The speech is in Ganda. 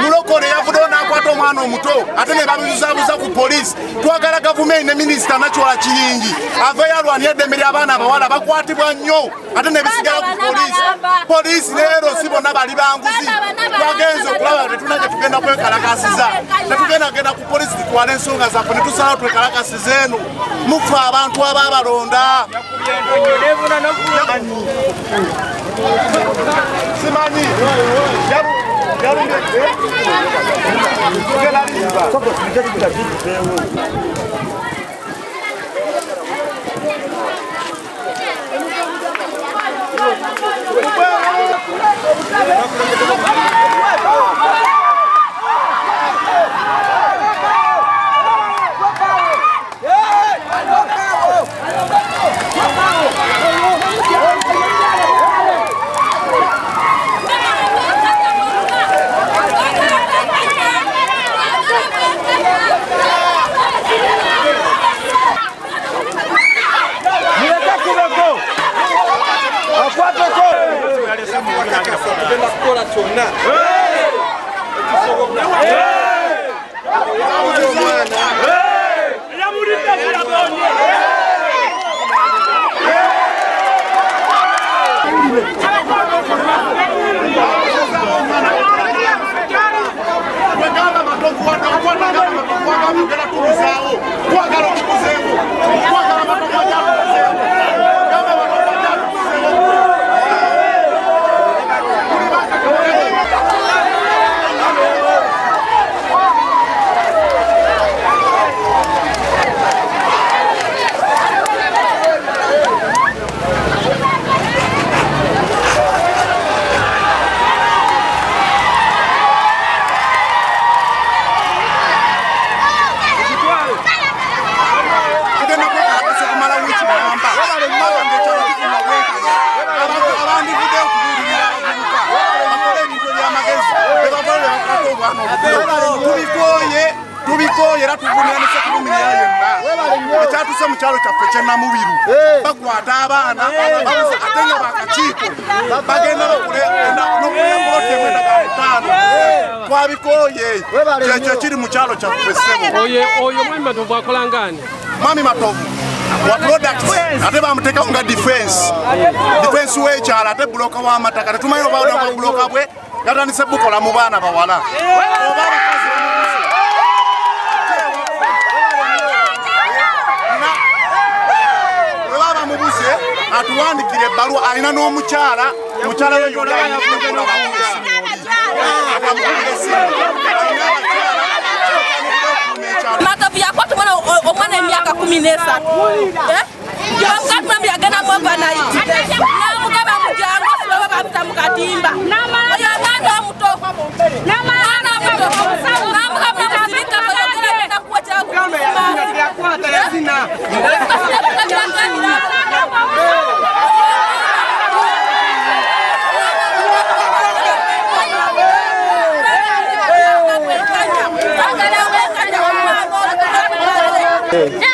mulokole yavuddeo n'akwata omwana omuto ate ne babuzabuza ku poliisi. Twagala gavumenti ne minisita Nakyala Kiyingi aveeyo alwanira eddembe ly'abaana abawala bakwatibwa nnyo ate ne bisigala ku poliisi. Poliisi leero si bonna bali banguzi. Twagenze okulaba tetuna gye tugenda kwekalakasiza. Tetugenda kugenda ku poliisi tutwale ensonga zaffe ne tusalawo twekalakasiza eno. Mufe abantu abaabalonda. Simanyi tubikoye era tuvunyanise kulumira yenna ekyatuse mu kyalo kyaffe kyennamubiru bakwata abaana ate nga bakakiiko bagenda nokulembuloti emwendaga mutaano twabikoye kyekyo kiri mu kyalo kyaffe ssebo. Oyo Mwami Matovu akola ngani? Mwami Matovu wa product ate bamuteeka nga defense w'ekyalo ate buloka w'amataka tetumanyi oba buloka bwe yatandise bukola mu baana bawala oba abakazi bamubuse atuwandikira ebbaluwa alina n'omukyala we yonna Matovu yakwata omwana emyaka 13 bamukatuma yagenda mu overnight namugaba mujangu asiba bamuta mu katimba oyo omwana omuto namugaba musirika oyogera kuwagira Yeah.